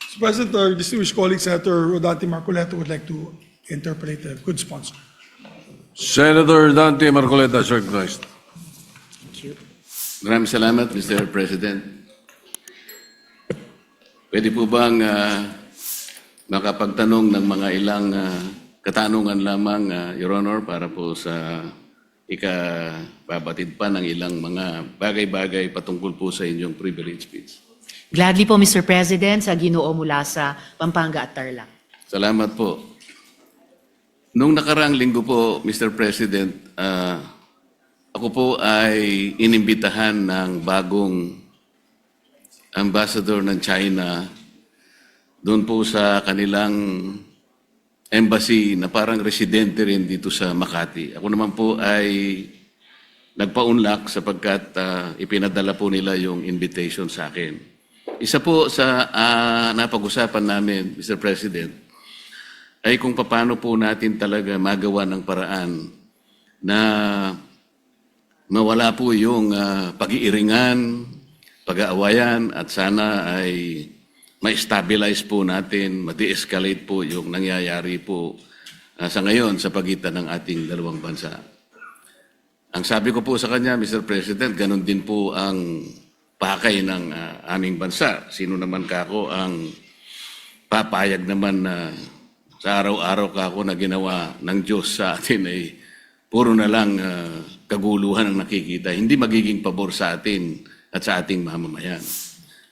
Mr. President, our distinguished colleague, Senator Rodante Marcoleta, would like to interpolate a good sponsor. Senator Dante Marcoleta is recognized. Maraming salamat, Mr. President. Pwede po bang makapagtanong ng mga ilang katanungan lamang, Your Honor, para po sa ikababatid pa ng ilang mga bagay-bagay patungkol po sa inyong privilege speech. Gladly po, Mr. President, sa Ginoo mula sa Pampanga at Tarlac. Salamat po. Nung nakaraang linggo po, Mr. President, ako po ay inimbitahan ng bagong ambassador ng China doon po sa kanilang embassy na parang residente rin dito sa Makati. Ako naman po ay nagpaunlak sapagkat ipinadala po nila yung invitation sa akin. Isa po sa napag-usapan namin, Mr. President, ay kung paano po natin talaga magawa ng paraan na mawala po yung pag-iiringan, pag-aawayan, at sana ay ma-stabilize po natin, ma-de-escalate po yung nangyayari po sa ngayon sa pagitan ng ating dalawang bansa. Ang sabi ko po sa kanya, Mr. President, ganun din po ang pakay ng aming bansa. Sino naman kako ang papayag naman na sa araw-araw kako na ginawa ng Diyos sa atin ay puro na lang kaguluhan ang nakikita. Hindi magiging pabor sa atin at sa ating mamamayan.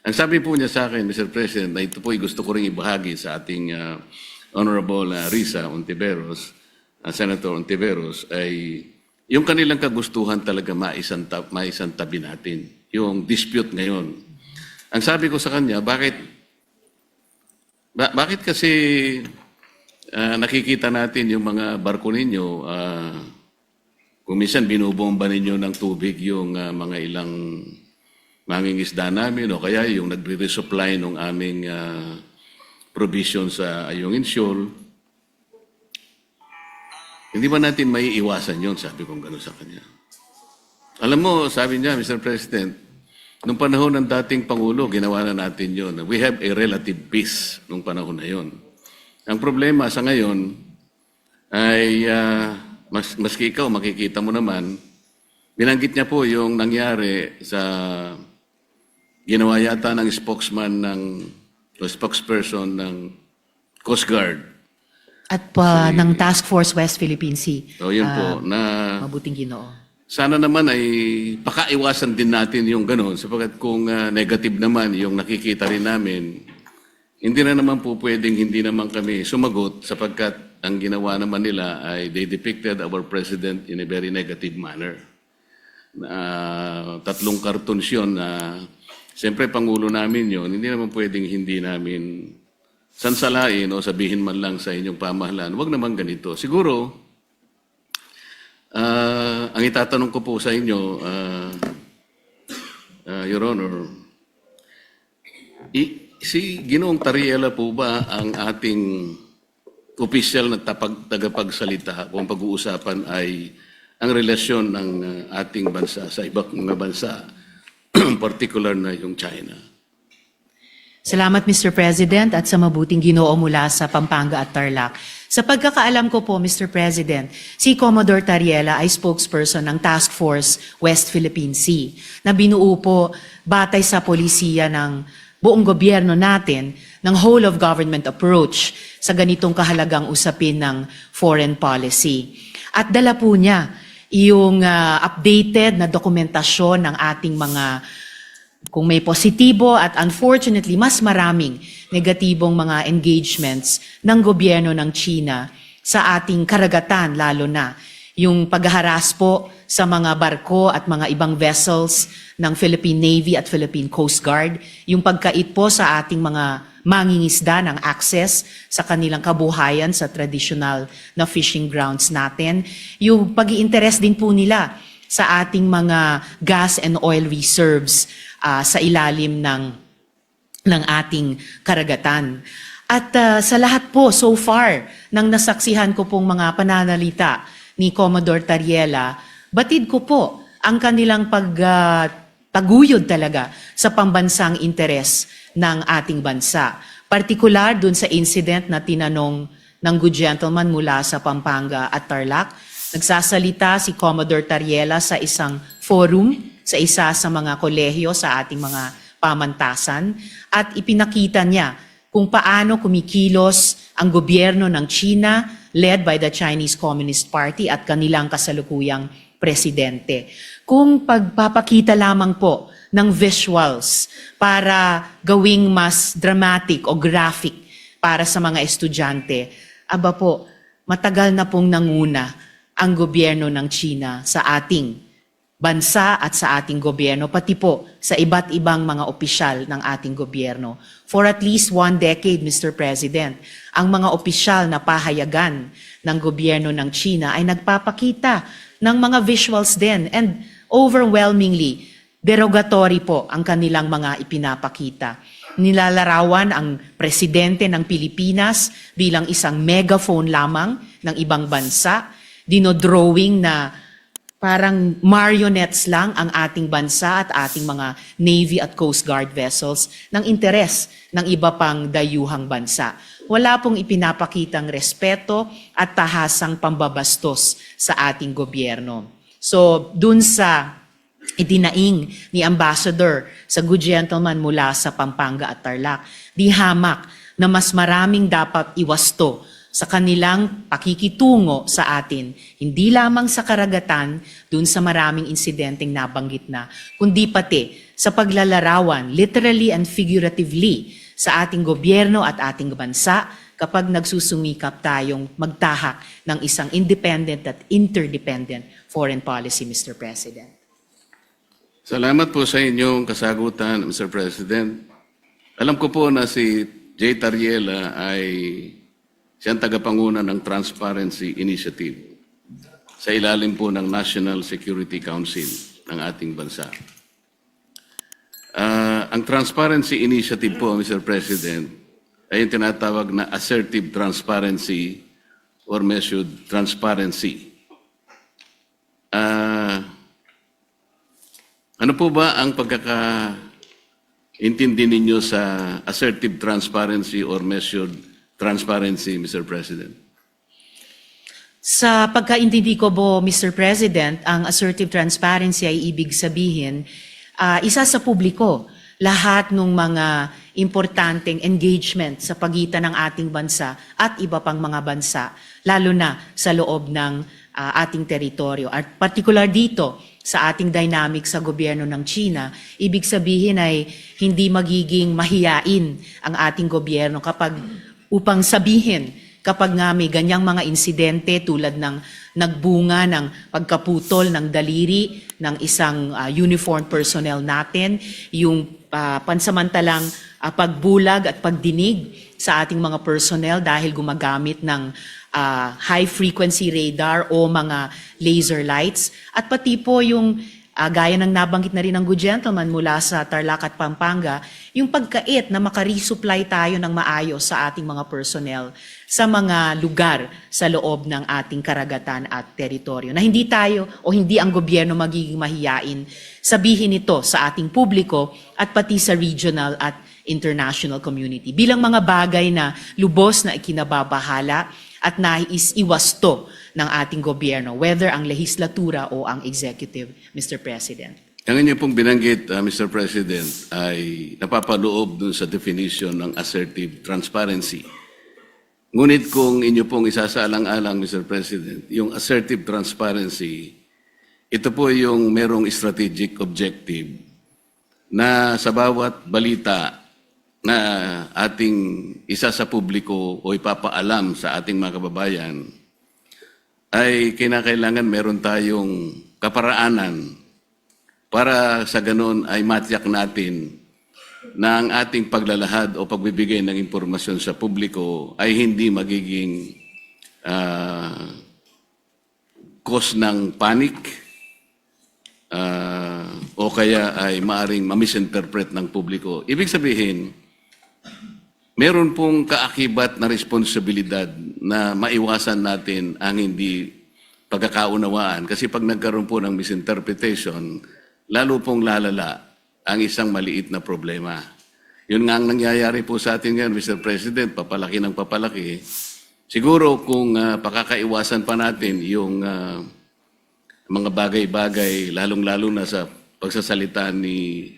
Ang sabi po niya sa akin, Mr. President, na ito po ay gusto ko rin ibahagi sa ating Honorable Risa Ontiveros, Senator Ontiveros, ay yung kanilang kagustuhan talaga maisantabi natin, yung dispute ngayon. Ang sabi ko sa kanya, bakit kasi nakikita natin yung mga barko ninyo, kung minsan binubomba ninyo ng tubig yung mga ilang mangingisda namin o kaya yung nagre-resupply ng aming provision sa Ayungin Shoal. Hindi ba natin may iwasan yun? Sabi kong gano'n sa kanya. Alam mo, sabi niya, Mr. President, nung panahon ng dating Pangulo, ginawa na natin yun. We have a relative peace nung panahon na yun. Ang problema sa ngayon ay, maski ikaw, makikita mo naman, binanggit niya po yung nangyari sa ginawa yata ng spokesperson ng Coast Guard. At ng Task Force West Philippine Sea. So yun po, na Mabuting Ginoo. sana naman ay pakaiwasan din natin yung gano'n sapagkat kung negative naman yung nakikita rin namin, hindi na naman po pwedeng hindi naman kami sumagot sapagkat ang ginawa naman nila ay they depicted our president in a very negative manner. Tatlong cartoons yun na siyempre Pangulo namin yun, hindi naman pwedeng hindi namin sansalain o sabihin man lang sa inyong pamahalaan, huwag naman ganito. Siguro, ang itatanong ko po sa inyo, Your Honor, si Ginoong Tariela po ba ang ating opisyal na tagapagsalita kung pag-uusapan ay ang relasyon ng ating bansa sa ibang mga bansa, particular na yung China? Salamat, Mr. President, at sa mabuting Ginoo mula sa Pampanga at Tarlac. Sa pagkakaalam ko po, Mr. President, si Commodore Tariela ay spokesperson ng Task Force West Philippine Sea na binuo po batay sa polisiya ng buong gobyerno natin ng whole of government approach sa ganitong kahalagang usapin ng foreign policy. At dala po niya yung updated na dokumentasyon ng ating mga kung may positibo at unfortunately mas maraming negatibong mga engagements ng gobyerno ng China sa ating karagatan, lalo na yung paghaharas po sa mga barko at mga ibang vessels ng Philippine Navy at Philippine Coast Guard, yung pagkait po sa ating mga mangingisda ng access sa kanilang kabuhayan sa traditional na fishing grounds natin, yung pag-iinteres din po nila sa ating mga gas and oil reserves sa ilalim ng ating karagatan. At sa lahat po, so far, nang nasaksihan ko pong mga pananalita ni Commodore Tariela, batid ko po ang kanilang taguyod talaga sa pambansang interes ng ating bansa. Partikular dun sa incident na tinanong ng good gentleman mula sa Pampanga at Tarlac, nagsasalita si Commodore Tariela sa isang forum sa isa sa mga kolehiyo sa ating mga pamantasan at ipinakita niya kung paano kumikilos ang gobyerno ng China led by the Chinese Communist Party at kanilang kasalukuyang presidente. Kung pagpapakita lamang po ng visuals para gawing mas dramatic o graphic para sa mga estudyante, aba po, matagal na pong nanguna ang gobyerno ng China sa ating bansa at sa ating gobyerno, pati po sa iba't ibang mga opisyal ng ating gobyerno. For at least 1 decade, Mr. President, ang mga opisyal na pahayagan ng gobyerno ng China ay nagpapakita ng mga visuals din and overwhelmingly derogatory po ang kanilang mga ipinapakita. Nilalarawan ang presidente ng Pilipinas bilang isang megaphone lamang ng ibang bansa, dinodrawing na parang marionettes lang ang ating bansa at ating mga Navy at Coast Guard vessels ng interes ng iba pang dayuhang bansa. Wala pong ipinapakitang respeto at tahasang pambabastos sa ating gobyerno. So, dun sa idinaing ni Ambassador sa good gentleman mula sa Pampanga at Tarlac, di hamak na mas maraming dapat iwasto sa kanilang pakikitungo sa atin, hindi lamang sa karagatan, dun sa maraming insidenteng nabanggit na, kundi pati sa paglalarawan, literally and figuratively, sa ating gobyerno at ating bansa kapag nagsusumikap tayong magtahak ng isang independent at interdependent foreign policy, Mr. President. Salamat po sa inyong kasagutan, Mr. President. Alam ko po na si J. Tariela ay siyang tagapanguna ng Transparency Initiative sa ilalim po ng National Security Council ng ating bansa. Ang Transparency Initiative po, Mr. President, ay yung tinatawag na assertive transparency or measured transparency. Ano po ba ang pagkakaintindi ninyo sa assertive transparency or measured transparency, Mr. President? Sa pagkaintindi ko po, Mr. President, ang assertive transparency ay ibig sabihin, isa sa publiko, lahat ng mga importanteng engagement sa pagitan ng ating bansa at iba pang mga bansa, lalo na sa loob ng ating teritoryo. At particular dito, sa ating dynamic sa gobyerno ng China, ibig sabihin ay hindi magiging mahiyain ang ating gobyerno upang sabihin kapag nga may ganyang mga insidente tulad ng nagbunga ng pagkaputol ng daliri ng isang uniformed personnel natin, yung pansamantalang pagbulag at pagdinig sa ating mga personnel dahil gumagamit ng high-frequency radar o mga laser lights. At pati po yung, gaya ng nabanggit na rin ng good gentleman mula sa Tarlac at Pampanga, yung pagkait na makaresupply tayo ng maayos sa ating mga personnel sa mga lugar sa loob ng ating karagatan at teritoryo. Na hindi tayo o hindi ang gobyerno magiging mahiyain sabihin ito sa ating publiko at pati sa regional at international community. Bilang mga bagay na lubos na ikinababahala at nais-iwasto ng ating gobyerno, whether ang lehislatura o ang executive, Mr. President. Ang inyo pong binanggit, Mr. President, ay napapaloob dun sa definition ng assertive transparency. Ngunit kung inyo pong isasaalang-alang, Mr. President, yung assertive transparency, ito po yung merong strategic objective na sa bawat balita na ating isa sa publiko o ipapaalam sa ating mga kababayan, ay kinakailangan meron tayong kaparaanan para sa ganun ay matiyak natin na ang ating paglalahad o pagbibigay ng impormasyon sa publiko ay hindi magiging cause ng panic o kaya ay maaring ma-misinterpret ng publiko. Ibig sabihin, meron pong kaakibat na responsibilidad na maiwasan natin ang hindi pagkakaunawaan. Kasi pag nagkaroon po ng misinterpretation, lalo pong lalala ang isang maliit na problema. Yun nga ang nangyayari po sa atin ngayon, Mr. President, papalaki ng papalaki. Siguro kung pakakaiwasan pa natin yung mga bagay-bagay, lalong-lalo na sa pagsasalita ni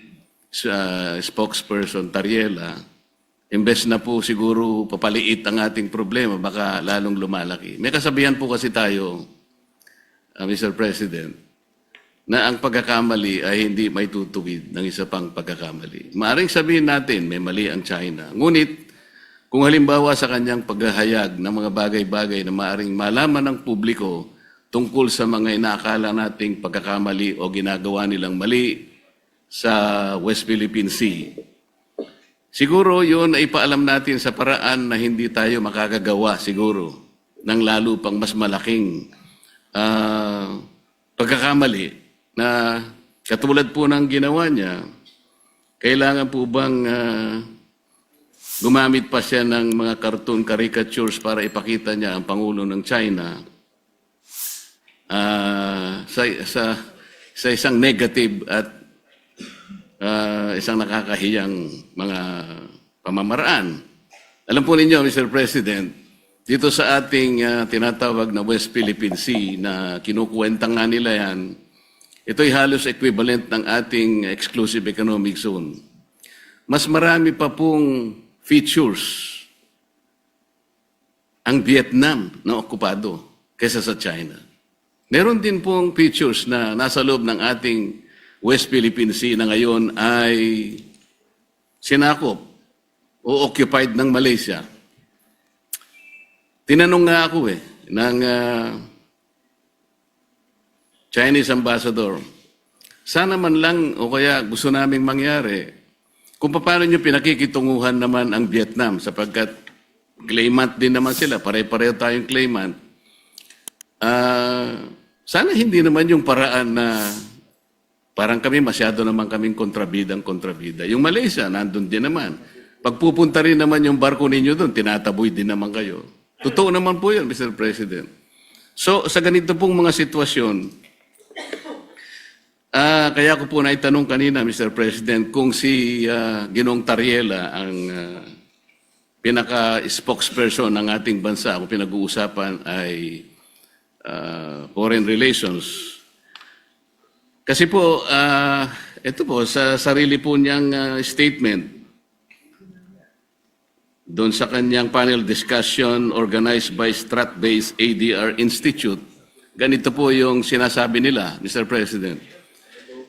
spokesperson Tariela, imbes na po siguro papaliit ang ating problema, baka lalong lumalaki. May kasabihan po kasi tayo, Mr. President, na ang pagkakamali ay hindi may tutuwid ng isa pang pagkakamali. Maaring sabihin natin, may mali ang China. Ngunit, kung halimbawa sa kanyang paghahayag ng mga bagay-bagay na maaring malaman ng publiko tungkol sa mga inaakala nating pagkakamali o ginagawa nilang mali sa West Philippine Sea, siguro yun ay paalam natin sa paraan na hindi tayo makakagawa siguro ng lalo pang mas malaking pagkakamali na katulad po ng ginawa niya. Kailangan po bang gumamit pa siya ng mga cartoon caricatures para ipakita niya ang Pangulo ng China sa isang negative at isang nakakahiyang mga pamamaraan. Alam po ninyo, Mr. President, dito sa ating tinatawag na West Philippine Sea na kinukuwenta nga nila yan, ito'y halos equivalent ng ating exclusive economic zone. Mas marami pa pong features ang Vietnam na okupado kaysa sa China. Meron din pong features na nasa loob ng ating West Philippine Sea na ngayon ay sinakop o occupied ng Malaysia. Tinanong nga ako ng Chinese ambassador, sana man lang o kaya gusto naming mangyari kung paano nyo pinakikitunguhan naman ang Vietnam sapagkat claimant din naman sila, pare-pareho tayong claimant. Sana hindi naman yung paraan na parang kami masyado naman kaming kontrabida. Yung Malaysia, nandun din naman. Pagpupunta rin naman yung barko ninyo doon, tinataboy din naman kayo. Totoo naman po yun, Mr. President. So, sa ganito pong mga sitwasyon, kaya ko po naitanong kanina, Mr. President, kung si Ginoong Tariela ang pinaka-spokesperson ng ating bansa, kung pinag-uusapan ay foreign relations. Kasi po, ito po, sa sarili po niyang statement, doon sa kanyang panel discussion organized by Strat-based ADR Institute, ganito po yung sinasabi nila, Mr. President.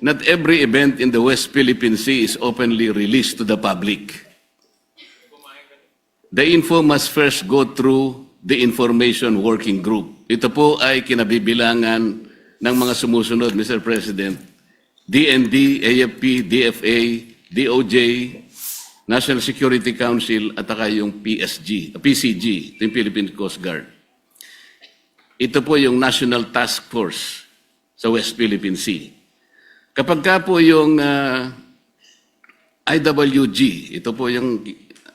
Not every event in the West Philippine Sea is openly released to the public. The info must first go through the Information Working Group. Ito po ay kinabibilangan ng mga sumusunod, Mr. President. DND, AFP, DFA, DOJ, National Security Council at saka yung PCG, yung Philippine Coast Guard. Ito po yung National Task Force sa West Philippine Sea. Kapag ka po yung IWG, ito po yung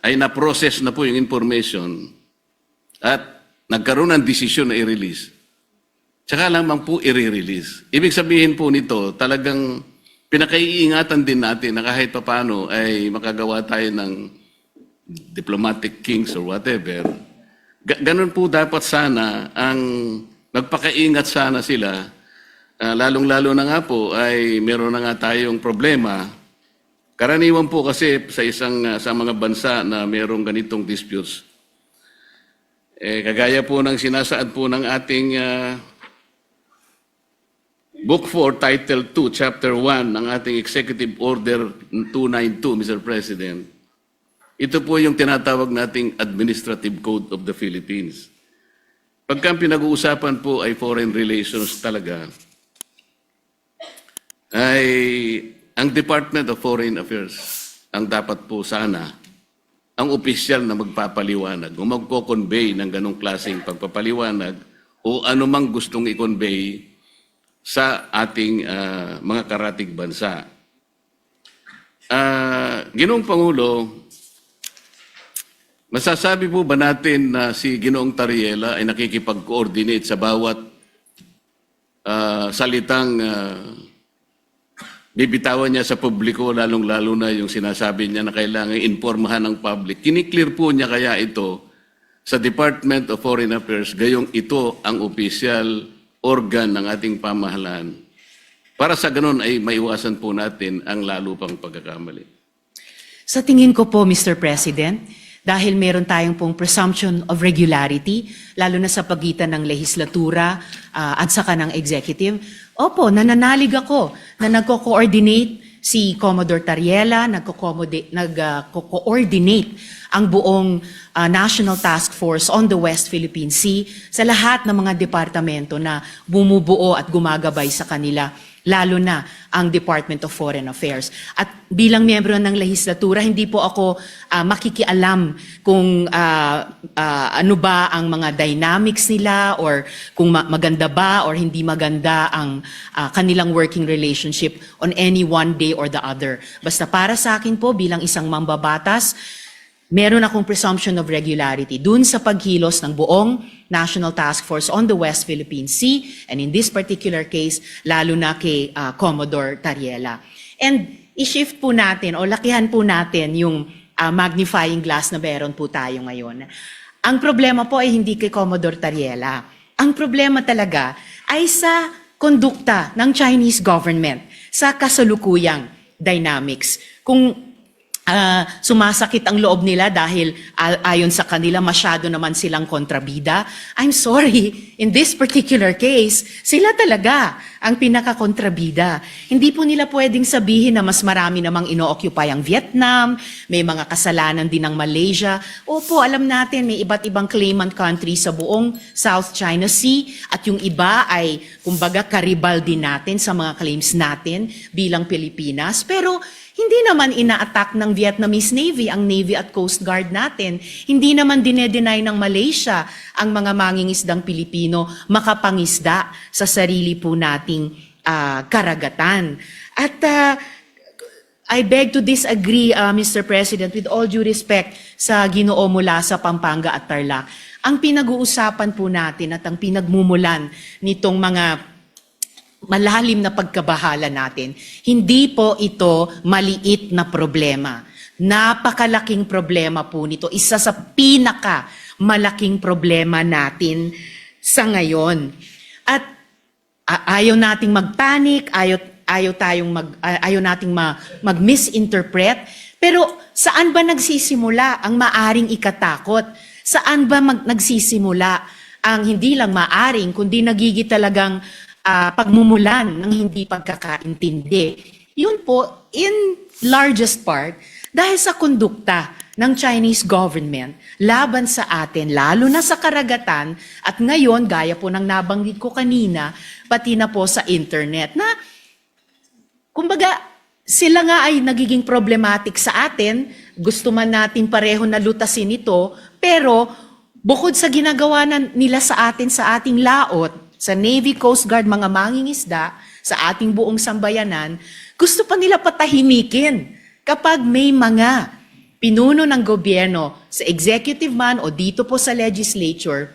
ay na-process na po yung information at nagkaroon ng desisyon na i-release, tsaka lamang po i-release. Ibig sabihin po nito, talagang pinakaiingatan din natin na kahit papano ay makagawa tayo ng diplomatic kings or whatever. Ganun po dapat sana ang magpakaingat sana sila. Lalong-lalo na nga po ay meron na nga tayong problema. Karaniwan po kasi sa mga bansa na merong ganitong disputes. Kagaya po ng sinasaad po ng ating Book 4, Title 2, Chapter 1 ng ating Executive Order 292, Mr. President. Ito po yung tinatawag nating Administrative Code of the Philippines. Pagka pinag-uusapan po ay foreign relations talaga, ay ang Department of Foreign Affairs ang dapat po sana ang opisyal na magpapaliwanag o magko-convey ng ganong klaseng pagpapaliwanag o anumang gustong i-convey sa ating mga karatig bansa. Ginoong Pangulo, masasabi po ba natin na si Ginoong Tariela ay nakikipag-coordinate sa bawat salitang bibitawan niya sa publiko, lalong-lalo na yung sinasabi niya na kailangan informahan ng public. Kiniklear po niya kaya ito sa Department of Foreign Affairs, gayong ito ang official organ ng ating pamahalaan. Para sa ganun ay maiwasan po natin ang lalo pang pagkakamali. Sa tingin ko po, Mr. President, dahil meron tayong pong presumption of regularity, lalo na sa pagitan ng lehislatura at saka ng executive, opo, nananalig ako na nagko-coordinate si Commodore Tariela, nagko-coordinate ang buong National Task Force on the West Philippine Sea sa lahat ng mga departamento na bumubuo at gumagabay sa kanila, lalo na ang Department of Foreign Affairs. At bilang miyembro ng lehislatura, hindi po ako makikialam kung ano ba ang mga dynamics nila or kung maganda ba or hindi maganda ang kanilang working relationship on any one day or the other. Basta para sa akin po, bilang isang mambabatas, meron akong presumption of regularity dun sa pagkilos ng buong National Task Force on the West Philippine Sea, and in this particular case, lalo na kay Commodore Tariela. And i-shift po natin o lakihan po natin yung magnifying glass na meron po tayo ngayon. Ang problema po ay hindi kay Commodore Tariela. Ang problema talaga ay sa kondukta ng Chinese government sa kasalukuyang dynamics. Kung sumasakit ang loob nila dahil ayon sa kanila masyado naman silang kontrabida. I'm sorry, in this particular case, sila talaga ang pinaka-kontrabida. Hindi po nila pwedeng sabihin na mas marami namang ino-occupy ang Vietnam, may mga kasalanan din ng Malaysia. Opo, alam natin may iba't ibang claimant country sa buong South China Sea at yung iba ay kumbaga karibal din natin sa mga claims natin bilang Pilipinas. Pero hindi naman ina-attack ng Vietnamese Navy ang Navy at Coast Guard natin. Hindi naman dinedenay ng Malaysia ang mga mangingisdang Pilipino makapangisda sa sarili po nating karagatan. At I beg to disagree, Mr. President, with all due respect sa Ginoo mula sa Pampanga at Tarlac. Ang pinag-uusapan po natin at ang pinagmumulan nitong mga malalim na pagkabahala natin, hindi po ito maliit na problema. Napakalaking problema po nito. Isa sa malaking problema natin sa ngayon. At ayaw nating magpanic, ayaw nating mag-misinterpret. Pero saan ba nagsisimula ang maaring ikatakot? Saan ba nagsisimula ang hindi lang maaring, kundi nagigit talagang pagmumulan ng hindi pagkakaintindi? Yun po, in largest part, dahil sa kondukta ng Chinese government laban sa atin, lalo na sa karagatan, at ngayon, gaya po ng nabanggit ko kanina, pati na po sa internet, na kumbaga, sila nga ay nagiging problematic sa atin, gusto man natin pareho na lutasin ito, pero bukod sa ginagawa nila sa atin sa ating laot, sa Navy, Coast Guard, mga mangingisda, sa ating buong sambayanan, gusto pa nila patahimikin kapag may mga pinuno ng gobyerno sa executive man o dito po sa legislature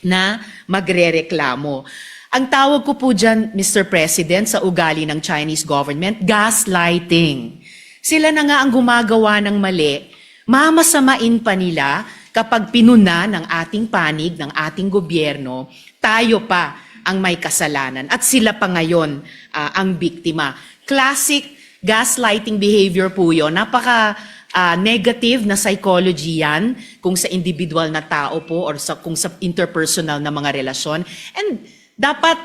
na magrereklamo. Ang tawag ko po dyan, Mr. President, sa ugali ng Chinese government, gaslighting. Sila na nga ang gumagawa ng mali, mamasamain pa nila kapag pinuna ng ating panig, ng ating gobyerno, tayo pa ang may kasalanan at sila pa ngayon ang biktima. Classic gaslighting behavior po yun. Napaka-negative na psychology yan kung sa individual na tao po or kung sa interpersonal na mga relasyon. And dapat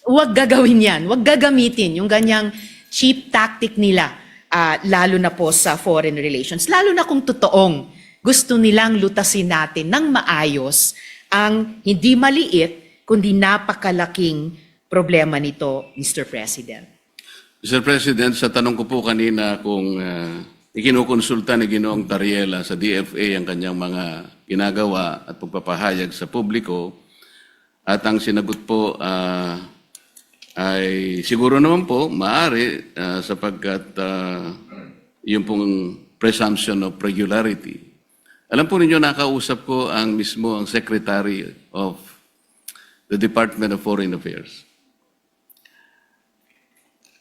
huwag gagawin yan, huwag gagamitin yung ganyang cheap tactic nila, lalo na po sa foreign relations. Lalo na kung totoong gusto nilang lutasin natin ng maayos ang hindi maliit, kundi napakalaking problema nito, Mr. President. Mr. President, sa tanong ko po kanina kung ikinukonsulta ni Ginoong Tariela sa DFA ang kanyang mga ginagawa at pagpapahayag sa publiko, at ang sinagot po ay siguro naman po, maaari sapagkat yung pong presumption of regularity. Alam po ninyo, nakausap ko ang Secretary of the Department of Foreign Affairs.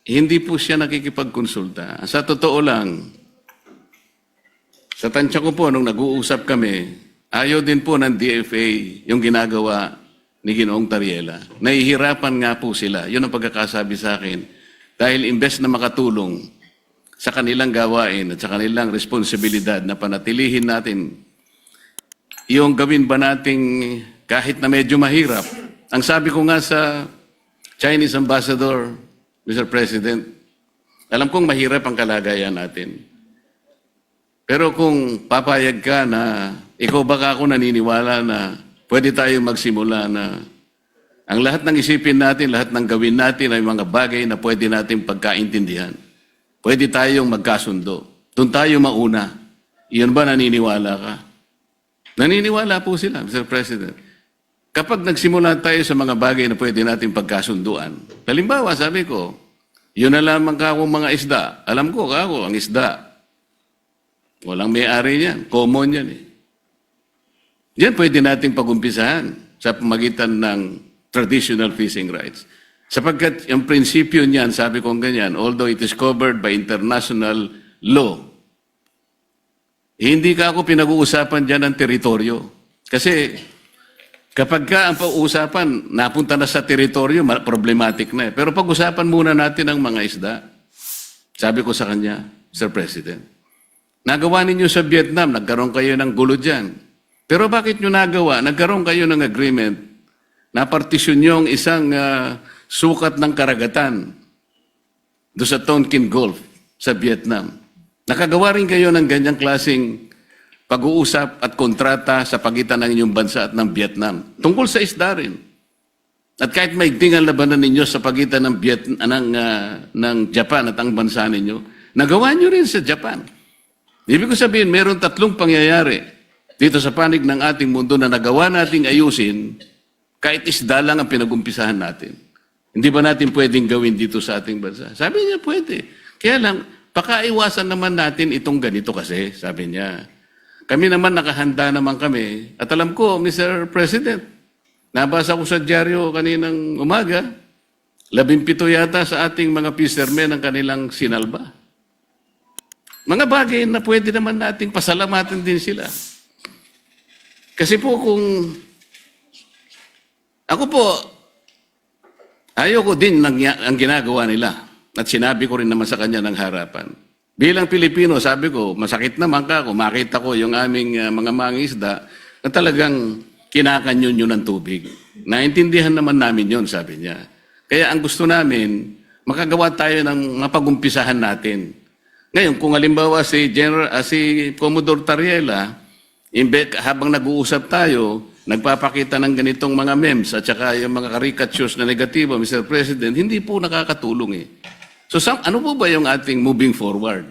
hindi po siya nakikipagkonsulta. Sa totoo lang, sa tansya ko po, nung nag-uusap kami, ayaw din po ng DFA yung ginagawa ni Ginoong Tariela. Nahihirapan nga po sila. Yun ang pagkakasabi sa akin. Dahil imbes na makatulong sa kanilang gawain at sa kanilang responsibilidad na panatilihin natin yung gawin ba nating kahit na medyo mahirap. Ang sabi ko nga sa Chinese Ambassador, Mr. President, alam kong mahirap ang kalagayan natin. Pero kung papayag ka na ikaw baka ako naniniwala na pwede tayong magsimula na ang lahat ng isipin natin, lahat ng gawin natin ay mga bagay na pwede natin pagkaintindihan. Pwede tayong magkasundo. Doon tayo mauna. Iyon ba naniniwala ka? Naniniwala po sila, Mr. President. Kapag nagsimula tayo sa mga bagay na pwede natin pagkasunduan, halimbawa, sabi ko, yun na lamang akong mga isda. Alam ko, ako, ang isda. Walang may-ari niyan. Common yan eh. Yan pwede nating pag-umpisahan sa pamagitan ng traditional fishing rights. Sapagkat yung prinsipyo niyan, sabi kong ganyan, although it is covered by international law, hindi ka ako pinag-uusapan dyan ng teritoryo. Kasi kapag ka ang pag-uusapan, napunta na sa teritoryo, problematic na eh. Pero pag-usapan muna natin ang mga isda. Sabi ko sa kanya, Sir President, nagawa ninyo sa Vietnam, nagkaroon kayo ng gulo dyan. Pero bakit nyo nagawa? Nagkaroon kayo ng agreement na partisyon nyo ang isang sukat ng karagatan do sa Tonkin Gulf sa Vietnam. Nakagawa rin kayo ng ganyang klaseng pag-uusap at kontrata sa pagitan ng inyong bansa at ng Vietnam. Tungkol sa isda rin. At kahit maigting ang labanan ninyo sa pagitan ng Japan at ang bansa ninyo, nagawa nyo rin sa Japan. Ibig ko sabihin, meron 3 pangyayari dito sa panig ng ating mundo na nagawa nating ayusin kahit isda lang ang pinag-umpisahan natin. Hindi ba natin pwedeng gawin dito sa ating bansa? Sabi niya, pwede. Kaya lang, pakaiwasan naman natin itong ganito kasi, sabi niya. Kami naman nakahanda naman kami. At alam ko, Mr. President, nabasa ko sa dyaryo kaninang umaga, 17 yata sa ating mga fishermen ang kanilang sinalba. Mga bagay na pwede naman nating pasalamatin din sila. Kasi po kung ako po, ayoko din ang ginagawa nila. At sinabi ko rin naman sa kanya ng harapan. Bilang Pilipino, sabi ko, masakit naman ka kung makita ko yung aming mga mangisda na talagang kinakanyon yun ng tubig. Naintindihan naman namin yun, sabi niya. Kaya ang gusto namin, makagawa tayo ng mapagumpisahan natin. Ngayon, kung halimbawa si Commodore Tariela, habang nag-uusap tayo, nagpapakita ng ganitong mga memes at saka yung mga caricatures na negatibo, Mr. President, hindi po nakakatulong eh. So, ano po ba yung ating moving forward?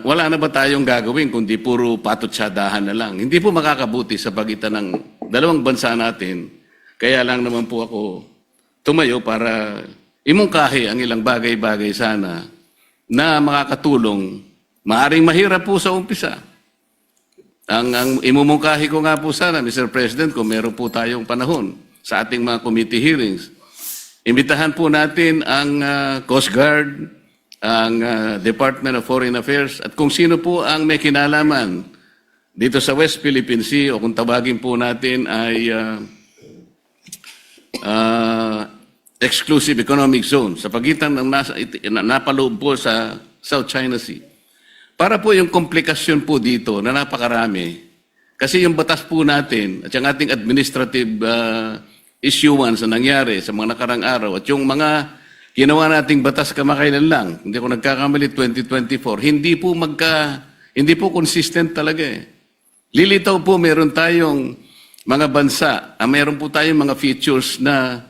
Wala na ba tayong gagawin kundi puro patutsadahan na lang? Hindi po makakabuti sa pagitan ng dalawang bansa natin. Kaya lang naman po ako tumayo para imungkahi ang ilang bagay-bagay sana na makakatulong. Maaring mahirap po sa umpisa. Ang imumungkahi ko nga po sana, Mr. President, kung meron po tayong panahon sa ating mga committee hearings, imbitahan po natin ang Coast Guard, ang Department of Foreign Affairs, at kung sino po ang may kinalaman dito sa West Philippine Sea, o kung tawagin po natin ay Exclusive Economic Zone, sa pagitan ng napaloob po sa South China Sea. Para po yung komplikasyon po dito na napakarami, kasi yung batas po natin at yung ating administrative issuance na nangyari sa mga nakarang araw at yung mga ginawa nating batas kamakailan lang, hindi ko nagkakamali 2024, hindi po consistent talaga eh. Lilitaw po meron tayong mga bansa, meron po tayong mga features na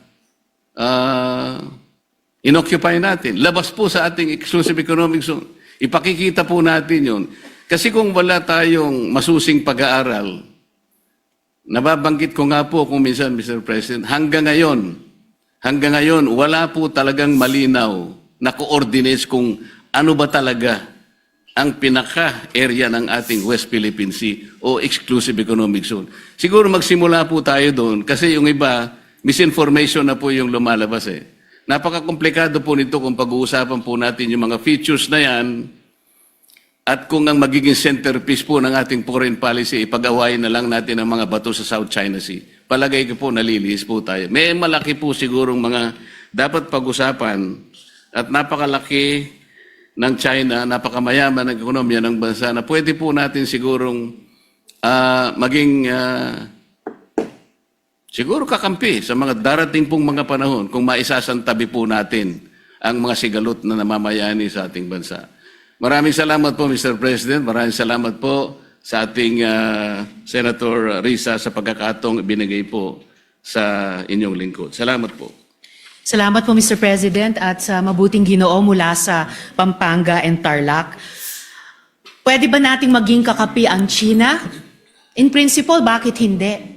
inoccupy natin. Labas po sa ating exclusive economic zone. Ipakikita po natin yun. Kasi kung wala tayong masusing pag-aaral, nababanggit ko nga po kung minsan, Mr. President, hanggang ngayon, wala po talagang malinaw na coordinates kung ano ba talaga ang pinaka-area ng ating West Philippine Sea o Exclusive Economic Zone. Siguro magsimula po tayo doon kasi yung iba, misinformation na po yung lumalabas eh. Napaka-komplikado po nito kung pag-uusapan po natin yung mga features na yan at kung ang magiging centerpiece po ng ating foreign policy, ipag-awayin na lang natin ang mga bato sa South China Sea. Palagay ko po, nalilihis po tayo. May malaki po sigurong mga dapat pag-usapan at napakalaki ng China, napakamayaman ng ekonomiya ng bansa na pwede po natin sigurong maging siguro kakampi sa mga darating pong mga panahon kung maisasantabi po natin ang mga sigalot na namamayani sa ating bansa. Maraming salamat po, Mr. President. Maraming salamat po sa ating Senator Risa sa pagkakataong binigay po sa inyong lingkod. Salamat po. Salamat po, Mr. President, at sa mabuting Ginoo mula sa Pampanga and Tarlac. Pwede ba nating maging kakapi ang China? In principle, bakit hindi?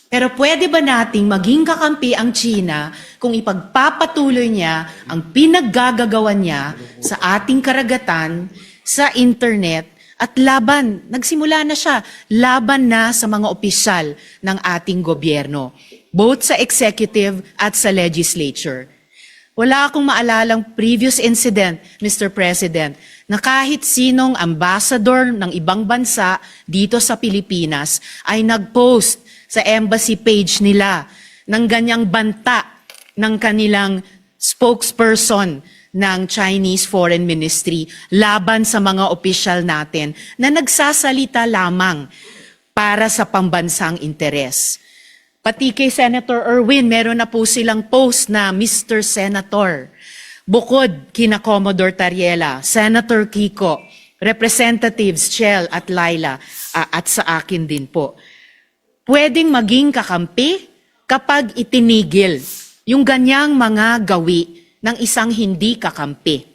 Pero pwede ba nating maging kakampi ang China kung ipagpapatuloy niya ang pinaggagawan niya sa ating karagatan, sa internet, at nagsimula na siya, laban na sa mga opisyal ng ating gobyerno, both sa executive at sa legislature. Wala akong maalalang previous incident, Mr. President, na kahit sinong ambassador ng ibang bansa dito sa Pilipinas ay nag-post sa embassy page nila ng ganyang banta ng kanilang spokesperson ng Chinese Foreign Ministry laban sa mga opisyal natin na nagsasalita lamang para sa pambansang interes. Pati kay Senator Erwin, meron na po silang post na Mr. Senator. Bukod kina Commodore Tariela, Senator Kiko, Representatives Chel at Laila, at sa akin din po. Pwedeng maging kakampi kapag itinigil yung ganyang mga gawi ng isang hindi kakampi.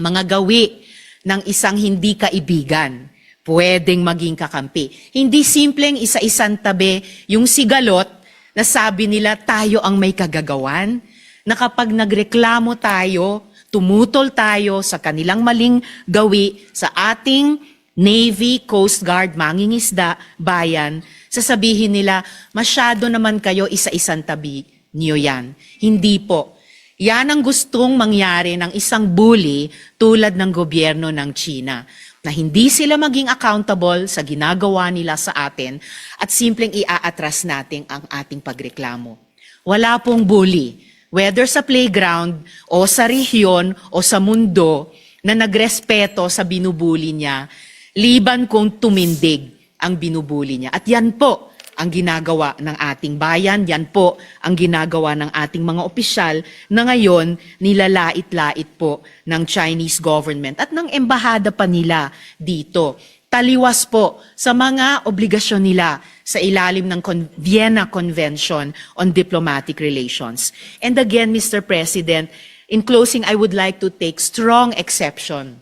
Mga gawi ng isang hindi kaibigan. Pwedeng maging kakampi. Hindi simpleng isa-isang tabi yung sigalot na sabi nila tayo ang may kagagawan, na kapag nagreklamo tayo, tumutol tayo sa kanilang maling gawi sa ating Navy, Coast Guard, mangingisda, bayan, sasabihin nila, masyado naman kayo isa-isang tabi niyo yan. Hindi po. Yan ang gustong mangyari ng isang bully tulad ng gobyerno ng China, na hindi sila maging accountable sa ginagawa nila sa atin at simpleng iaatras natin ang ating pagreklamo. Wala pong bully, whether sa playground o sa rehiyon o sa mundo, na nagrespeto sa binubuli niya, liban kung tumindig ang binubuli niya. At yan po ang ginagawa ng ating bayan, yan po ang ginagawa ng ating mga opisyal na ngayon nilalait-lait po ng Chinese government at ng embahada pa nila dito. Taliwas po sa mga obligasyon nila sa ilalim ng Vienna Convention on Diplomatic Relations. And again, Mr. President, in closing, I would like to take strong exception.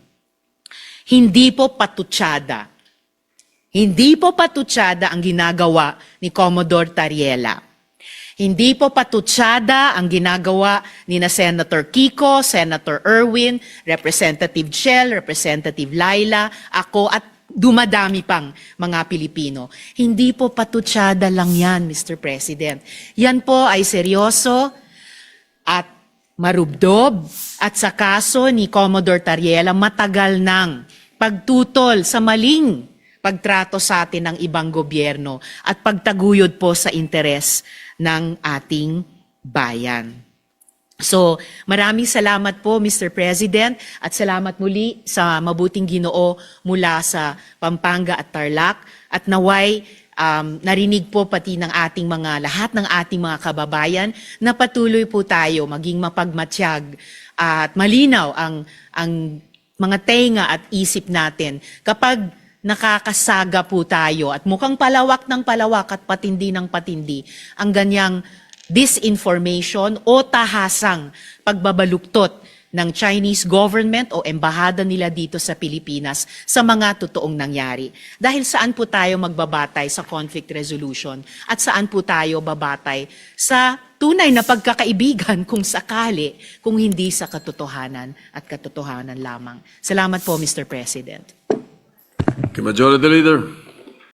Hindi po patutsada. Hindi po patutsada ang ginagawa ni Commodore Tariela. Hindi po patutsada ang ginagawa ni na Senator Kiko, Senator Erwin, Representative Chel, Representative Laila, ako at dumadami pang mga Pilipino. Hindi po patutsada lang yan, Mr. President. Yan po ay seryoso at marubdob at sa kaso ni Commodore Tariela matagal nang pagtutol sa maling pagtrato sa atin ng ibang gobyerno at pagtaguyod po sa interes ng ating bayan. So, maraming salamat po, Mr. President, at salamat muli sa mabuting Ginoo mula sa Pampanga at Tarlac, at naway narinig po pati ng ating lahat ng ating mga kababayan na patuloy po tayo maging mapagmatsyag at malinaw ang mga tenga at isip natin kapag nakakasaga po tayo at mukhang palawak ng palawak at patindi ng patindi ang ganyang disinformation o tahasang pagbabaluktot ng Chinese government o embahada nila dito sa Pilipinas sa mga totoong nangyari. Dahil saan po tayo magbabatay sa conflict resolution at saan po tayo babatay sa tunay na pagkakaibigan kung sakali, kung hindi sa katotohanan at katotohanan lamang. Salamat po, Mr. President. Majority Leader.